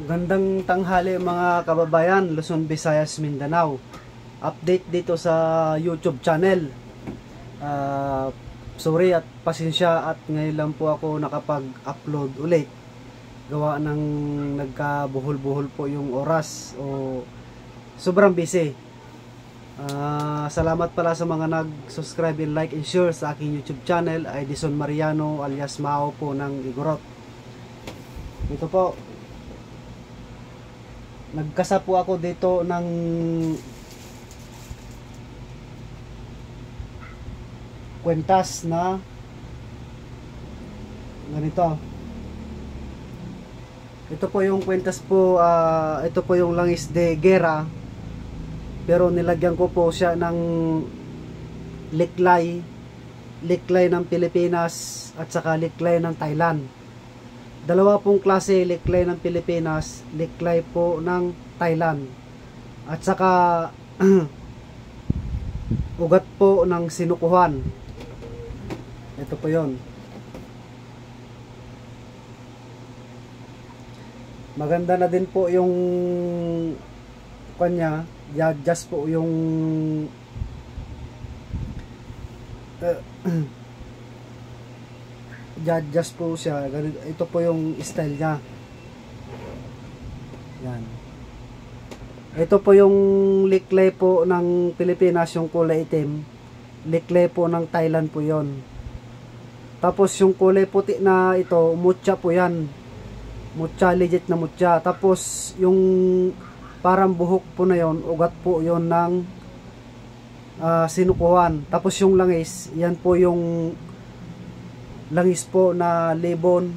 Gandang tanghali mga kababayan, Luzon, Visayas, Mindanao. Update dito sa YouTube channel. Ah, Sorry at pasensya at ngayon lang po ako nakapag-upload ulit. Gawa ng nagkabuhol-buhol po yung oras o sobrang busy. Salamat pala sa mga nag-subscribe and like and share sa aking YouTube channel. Edison Mariano alias Mao po ng Igorot. Ito po, nagkasa po ako dito ng kwentas na ganito. Ito po yung kwentas po, ito po yung langis de gera, pero nilagyan ko po siya ng liklay ng Pilipinas at saka liklay ng Thailand. Dalawa pong klase liklay ng Pilipinas, liklay po ng Thailand, at saka ugat po ng sinukuhan. Ito po yon. Maganda na din po yung kanya, just po yung just po siya. Ito po yung style niya. Yan. Ito po yung liklay po ng Pilipinas, yung kulay itim. Liklay po ng Thailand po yon. Tapos yung kulay puti na ito, mutya po yan. Mutya, legit na mutya. Tapos yung parang buhok po na yon, ugat po yon ng sinukuhan. Tapos yung langis, yan po yung langis po na libon,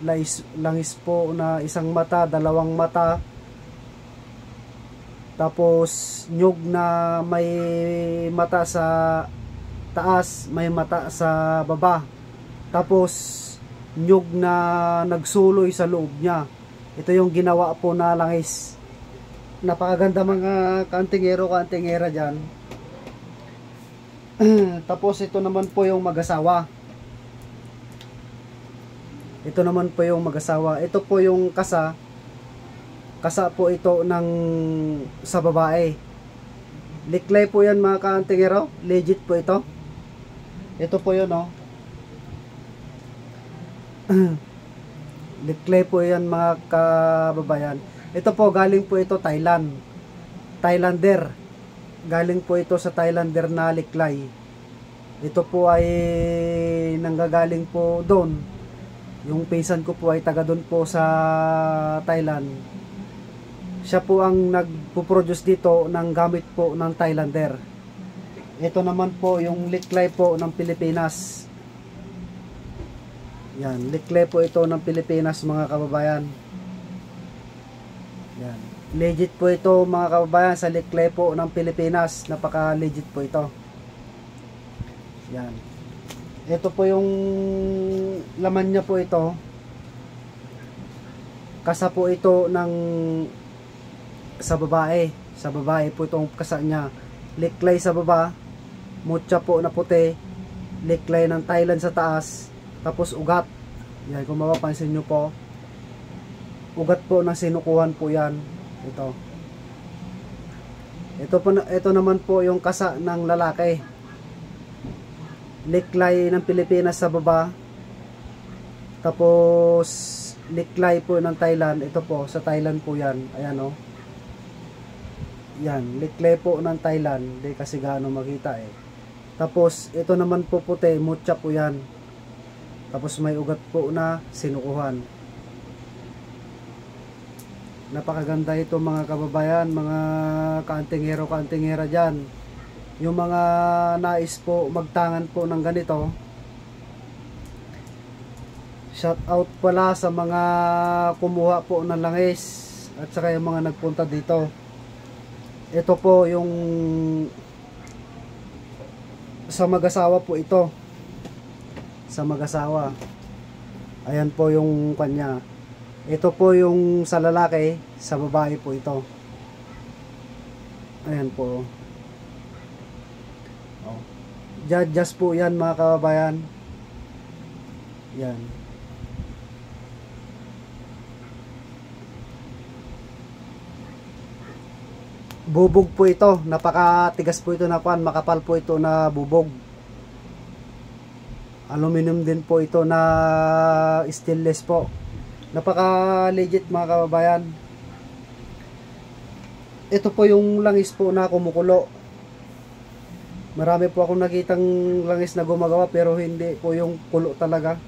langis po na isang mata, dalawang mata, tapos nyug na may mata sa taas, may mata sa baba, tapos nyug na nagsuloy sa loob niya. Ito yung ginawa po na langis. Napakaganda mga kantingero-kantingera dyan. Tapos ito naman po yung mag-asawa. Ito naman po yung mag-asawa. Ito po yung kasa. Kasa po ito ng sa babae. Liklay po yan mga kaantingero. Legit po ito. Ito po yun, oh. Liklay po yan mga kababayan. Ito po galing po ito Thailand. Thailander. Galing po ito sa Thailander na liklay. Ito po ay nanggagaling po doon. Yung pinsan ko po ay taga doon po sa Thailand. Siya po ang nagpo-produce dito ng gamit po ng Thailander. Ito naman po yung liklay po ng Pilipinas. Yan, liklay po ito ng Pilipinas mga kababayan. Yan. Legit po ito mga kababayan sa liklay po ng Pilipinas. Napaka legit po ito. Yan. Ito po yung laman niya po ito. Kasa po ito ng sa babae. Sa babae po itong kasa niya. Liklay sa baba, mutya po na puti, liklay ng Thailand sa taas, tapos ugat. Yan, kung mapapansin nyo po, ugat po na sinukuhan po yan. Ito naman po yung kasa ng lalaki. Liklay ng Pilipinas sa baba, tapos liklay po ng Thailand. Ito po sa Thailand po yan. Ayan, oh. Yan, liklay po ng Thailand. Hindi kasi gaano makita eh. Tapos ito naman po puti, mutya po yan. Tapos may ugat po na sinukuhan. Napakaganda ito mga kababayan, mga kaantingero-kaantingera dyan. Yung mga nais po magtangan po ng ganito, shout out pala sa mga kumuha po ng langis at saka yung mga nagpunta dito. Ito po yung sa mag-asawa po ito. Sa mag-asawa. Ayan po yung kanya. Ito po yung sa lalaki, sa babae po ito. Ayan po. Just po yan mga kababayan. Yan. bubog po ito, napakatigas po ito na kuan, makapal po ito na bubog. Aluminum din po ito na stainless po. Napaka legit mga kababayan. Ito po yung langis po na kumukulo. Marami po akong nakitang langis na gumagawa pero hindi po yung kulo talaga.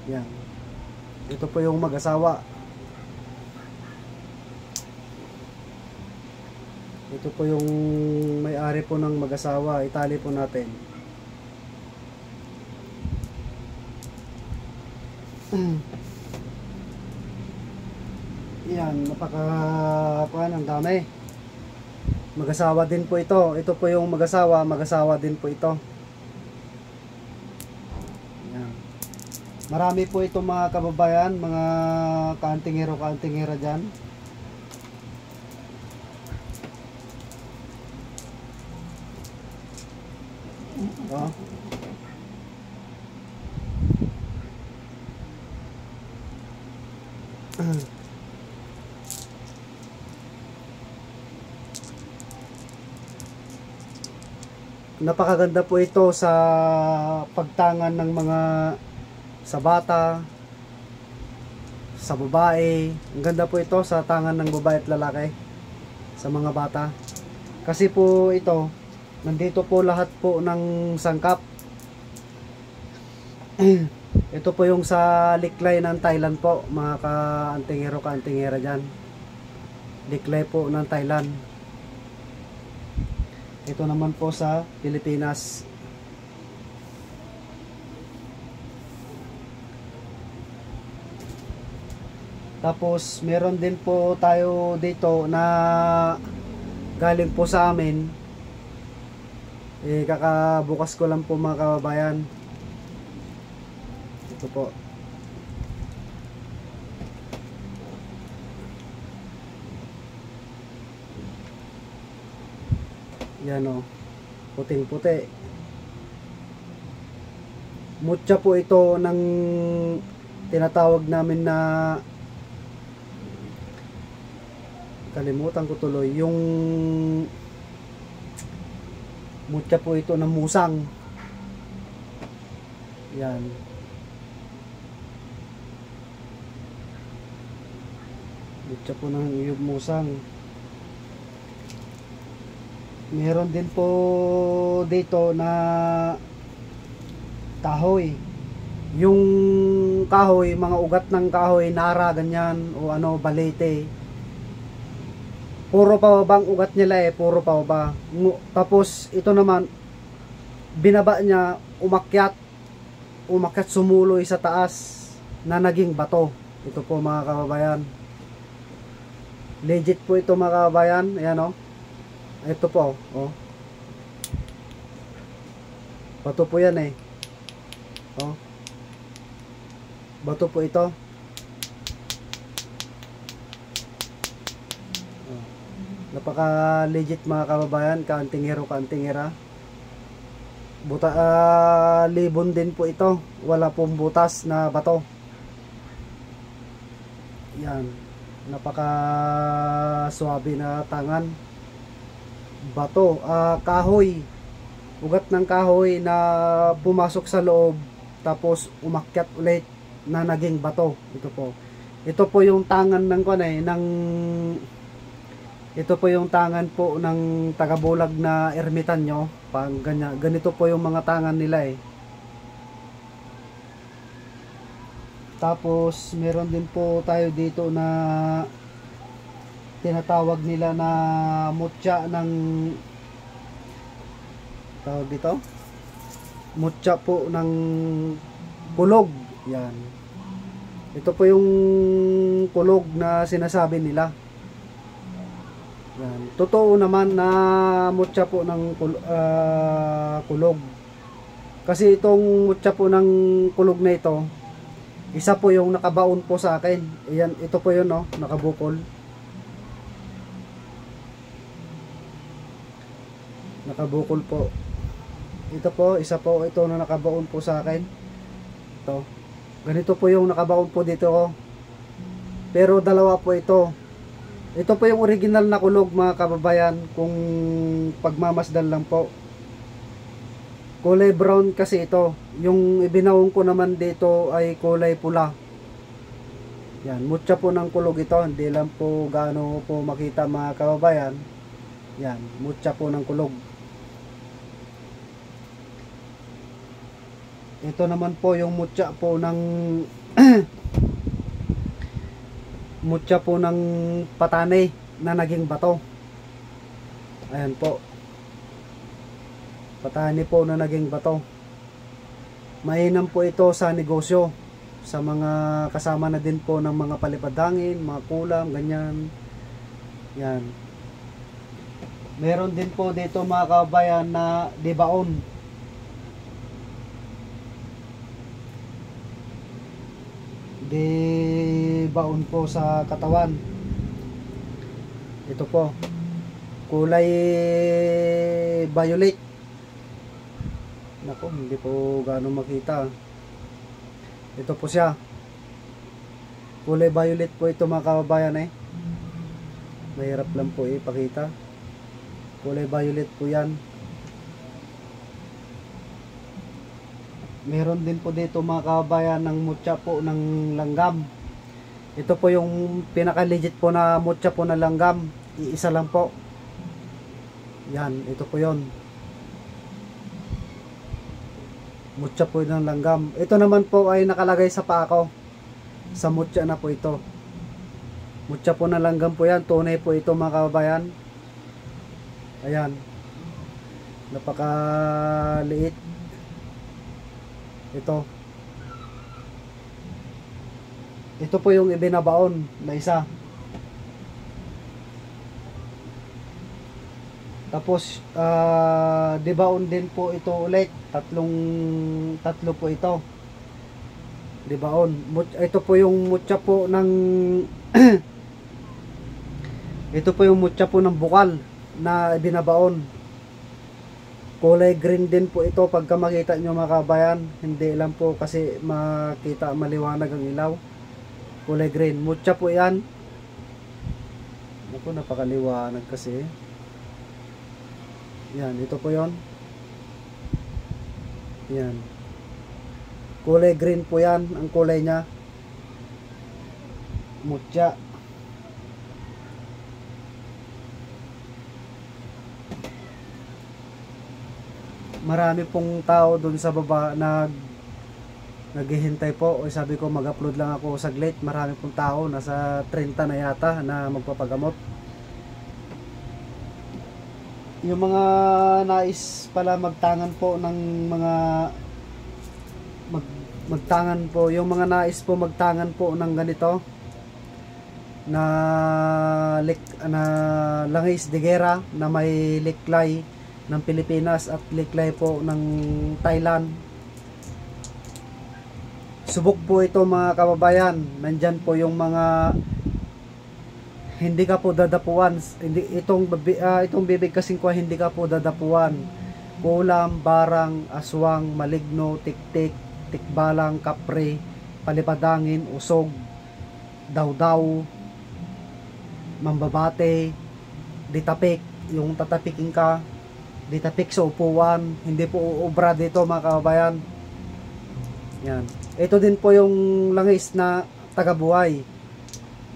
Yan. Ito po yung mag-asawa. Ito po yung may-ari po ng mag-asawa. Itali po natin. Yan, ang dami. Mag-asawa din po ito. Ito po yung mag-asawa din po ito. Yan. Marami po ito mga kababayan, mga kaantingero dyan. Oh. Napakaganda po ito sa pagtangan ng mga sa bata, sa babae. Ang ganda po ito sa tangan ng babae at lalaki sa mga bata. Kasi po ito, nandito po lahat po ng sangkap. Ito po yung sa liklay ng Thailand po, mga kaantingera dyan. Liklay po ng Thailand. Ito naman po sa Pilipinas. Tapos meron din po tayo dito na galing po sa amin. Kakabukas ko lang po mga kababayan. Ito po. Yan o, puting puti. Mutya po ito ng tinatawag namin na, kalimutan ko tuloy, yung mutya po ito ng musang. Yan. Mutya po ng iyog musang. Meron din po dito na kahoy. Yung kahoy, mga ugat ng kahoy, nara, ganyan, o ano, balete. Puro pababang ugat nila puro pababa. Tapos ito naman, binaba niya, umakyat sumuloy sa taas na naging bato. Ito po mga kababayan. Legit po ito mga kababayan. Ayan o. Ito po, oh. Bato po yan oh. Bato po ito. Oh. Napaka legit mga kababayan, kaantingera. Libon din po ito. Wala pong butas na bato. Yan. Napaka suwabe na tangan. Bato, kahoy, ugat ng kahoy na pumasok sa loob tapos umakyat ulit na naging bato. Ito po yung tangan ng ito po yung tangan po ng tagabulag na ermitanyo. Ganito po yung mga tangan nila Tapos meron din po tayo dito na tinatawag nila na mutya ng tawag dito, mutya po ng kulog. Yan, ito po yung kulog na sinasabi nila. Yan, totoo naman na mutya po ng kulog. Kasi itong mutya po ng kulog na ito, isa po yung nakabaon po sa akin. Ayan, ito po yun nakabukol. Nakabukol po. Ito po, isa po ito na nakabaon po sa akin. Ito. Ganito po yung nakabaon po dito Pero dalawa po ito. Ito po yung original na kulog mga kababayan, kung pagmamasdan lang po. Kulay brown kasi ito. Yung ibinawong ko naman dito ay kulay pula. Yan, mutya po ng kulog ito. Hindi lang po gaano po makita mga kababayan. Yan, mutya po ng kulog. Ito naman po yung mutya po ng mutya po ng patane na naging bato. Ayan po. Patane po na naging bato. Mainam po ito sa negosyo. Sa mga kasama na din po ng mga palipadangin, mga kulam, ganyan. Yan. Meron din po dito mga kabayan na dibaon. Dibaon po sa katawan. Ito po. Kulay violet. Nako, hindi po gaano makita. Ito po siya. Kulay violet po ito mga kababayan eh. Mahirap lang po ipakita. Kulay violet po yan. Meron din po dito mga kababayan ng mutya po ng langgam. Ito po yung pinaka legit po na mutya po na langgam. Iisa lang po. Yan, ito po yon. Mutya po ng langgam. Ito naman po ay nakalagay sa paa ko. Sa mutya na po ito. Mutya po ng langgam po yan. Tunay po ito mga kababayan. Ayan. Napakaliit. Ito. Ito po yung ibinabaon na isa. Tapos dibaon din po ito ulit. Tatlo po ito. Dibaon. Ito po yung mutya po ng ito po yung mutya po ng bukal na binabaon. Kulay green din po ito pagka makita nyo mga kabayan. Hindi lang po kasi makita maliwanag ang ilaw. Kulay green. Mutya po yan. Ako, napakaliwanag kasi. Yan, ito po yon. Yan. Kulay green po yan. Ang kulay niya. Mutya. Marami pong tao dun sa baba naghihintay po. O sabi ko mag-upload lang ako saglit. Marami pong tao, nasa 30 na yata na magpapagamot. Yung mga nais pala magtangan po ng mga magtangan po, yung mga nais po magtangan po ng ganito na langis de guerra na may liklay ng Pilipinas at liklay po ng Thailand. Subok po ito mga kababayan. Nandyan po yung mga hindi ka po dadapuan. Itong bibig kasing ko hindi ka po dadapuan. Kulam, barang, aswang, maligno, tiktik, tikbalang, kapre, palipadangin, usog, dawdaw, mambabate, ditapik, yung tatapikin ka, ditapik sa upuan, hindi po uubra dito mga kababayan. Yan. Ito din po yung langis na tagabuhay.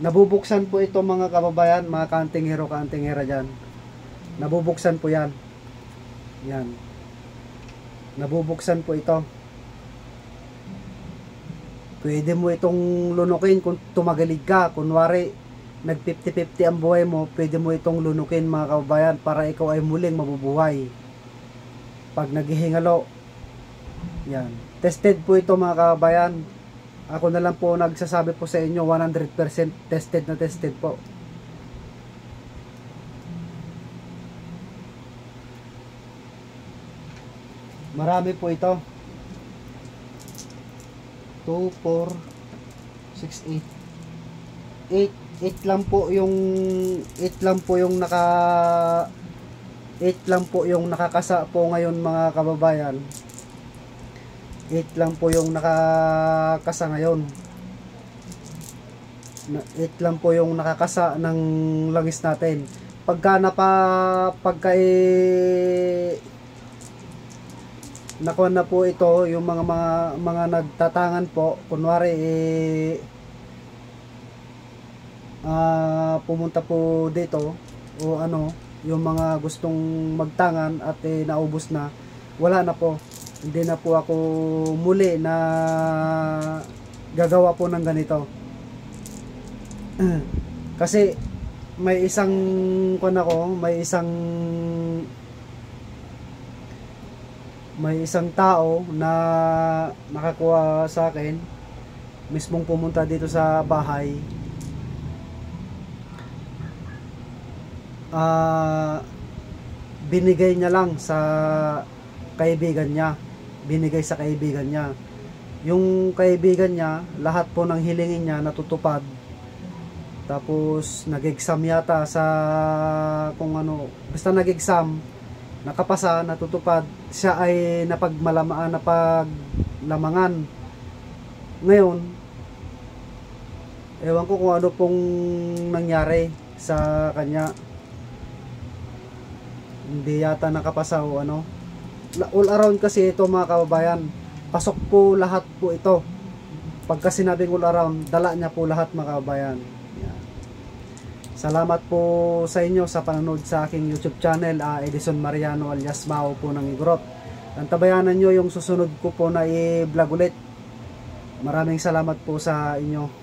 Nabubuksan po ito mga kababayan, mga kantinghero dyan. Nabubuksan po yan. Yan. Nabubuksan po ito. Pwede mo itong lunukin kung tumagalig ka. Kunwari, nag 50-50 ang buhay mo, pwede mo itong lunukin mga kababayan para ikaw ay muling mabubuhay. Pag naghihingalo, yan. Tested po ito mga kababayan. Ako na lang po nagsasabi po sa inyo 100% tested na tested po. Marami po ito. 2, 4, 6, 8. 8 lang po yung 8 lang po yung 8 lang po yung nakakasa po ngayon mga kababayan. 8 lang po yung nakakasa ngayon. lang po yung nakakasa ng langis natin. Pagka nakuha na po ito, yung mga nagtatangan po, kunwari pumunta po dito o ano, yung mga gustong magtangan at naubos na, wala na po. Hindi na po ako muli na gagawa po ng ganito. Kasi may isang tao na nakakuha sa akin, mismong pumunta dito sa bahay. Binigay niya lang sa kaibigan niya. Binigay sa kaibigan niya. Yung kaibigan niya, lahat po ng hilingin niya natutupad. Tapos nag-exam yata sa kung ano, basta nag-exam, nakapasa, natutupad. Siya ay napaglamangan. Ngayon, ewan ko kung ano pong nangyari sa kanya. Hindi yata nakapasa o ano. All around kasi ito mga kababayan, pasok po lahat po ito. Pagka sinabing all around, dala niya po lahat mga kababayan. Yan. Salamat po sa inyo sa panonood sa aking YouTube channel, Edison Mariano alias Mao po ng Igorot. Antabayanan nyo yung susunod ko po na i-vlog ulit. Maraming salamat po sa inyo.